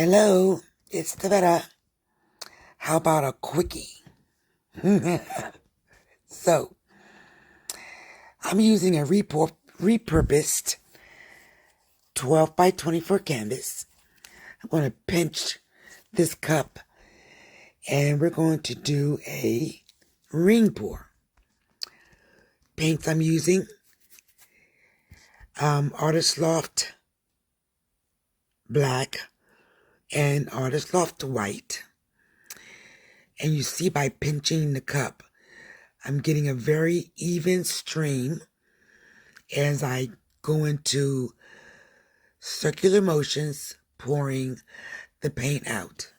Hello, it's the better. How about a quickie? So, I'm using a repurposed 12 by 24 canvas. I'm going to pinch this cup and we're going to do a ring pour. Paints I'm using, Artist Loft Black and Artist Loft White. And you see by pinching the cup, I'm getting a very even stream as I go into circular motions, pouring the paint out.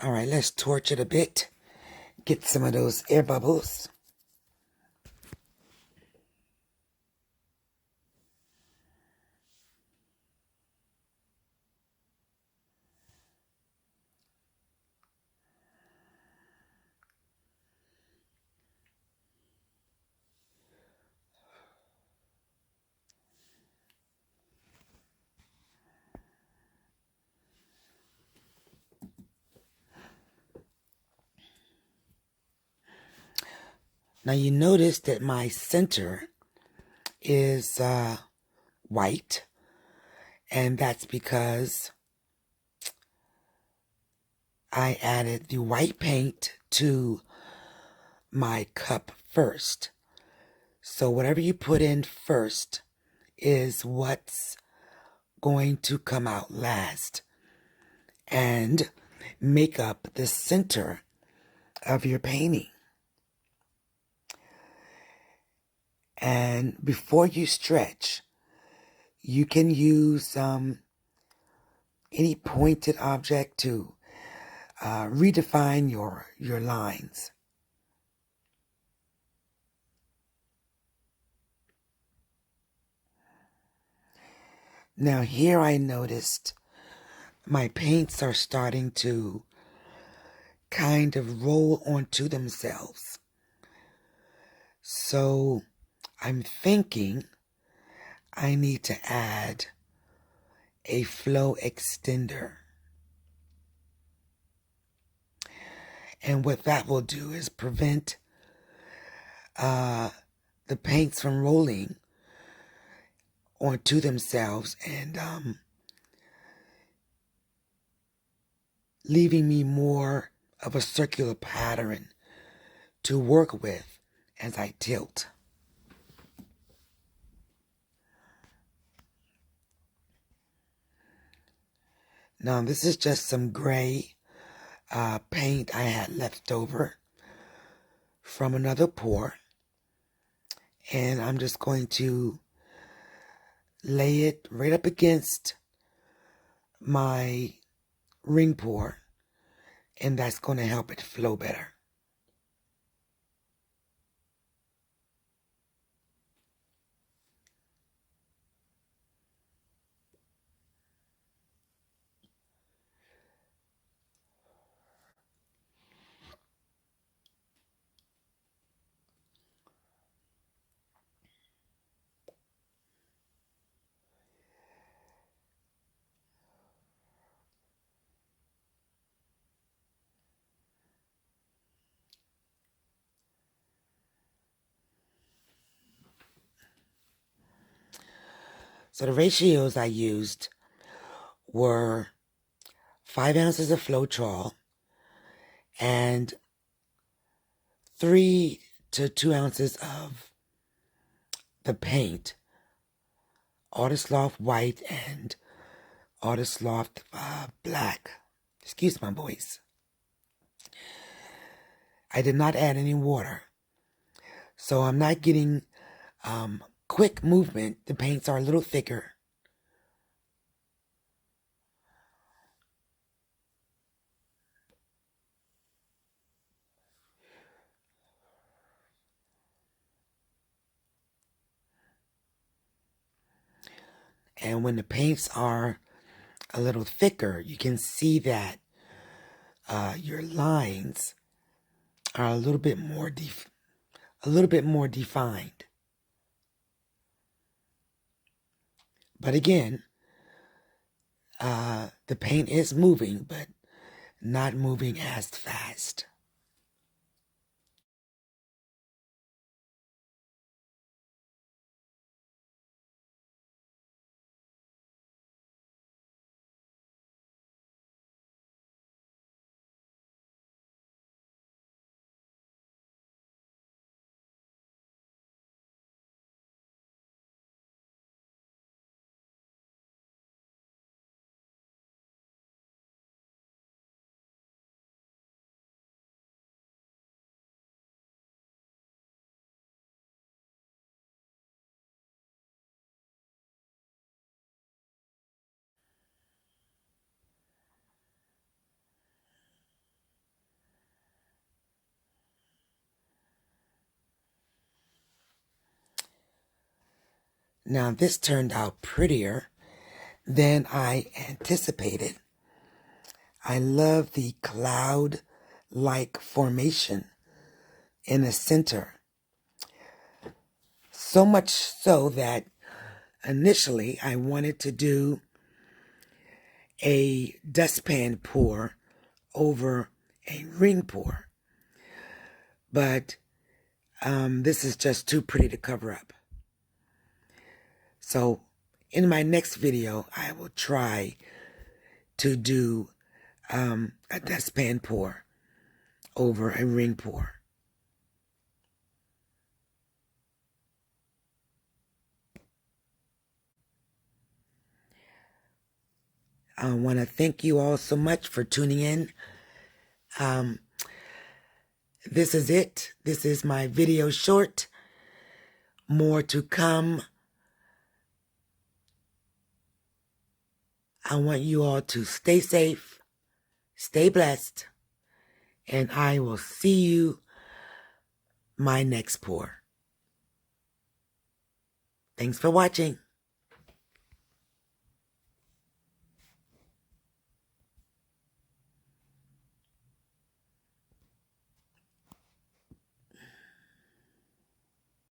All right, let's torch it a bit. Get some of those air bubbles. Now you notice that my center is white, and that's because I added the white paint to my cup first. So whatever you put in first is what's going to come out last and make up the center of your painting. And before you stretch, you can use any pointed object to redefine your lines. Now here I noticed my paints are starting to kind of roll onto themselves. So I'm thinking I need to add a flow extender. And what that will do is prevent the paints from rolling onto themselves and leaving me more of a circular pattern to work with as I tilt. Now this is just some gray paint I had left over from another pour, and I'm just going to lay it right up against my ring pour, and that's going to help it flow better. So the ratios I used were 5 ounces of floetrol and 3 to 2 ounces of the paint, Artist Loft White and Artist Loft Black. Excuse my voice. I did not add any water. So I'm not getting quick movement. The paints are a little thicker. And when the paints are a little thicker, you can see that your lines are a little bit more defined. But again, the paint is moving, but not moving as fast. Now this turned out prettier than I anticipated. I love the cloud-like formation in the center. So much so that initially I wanted to do a dustpan pour over a ring pour. But this is just too pretty to cover up. So in my next video, I will try to do a dustpan pour over a ring pour. I want to thank you all so much for tuning in. This is it. This is my video short. More to come. I want you all to stay safe, stay blessed, and I will see you my next pour. Thanks for watching.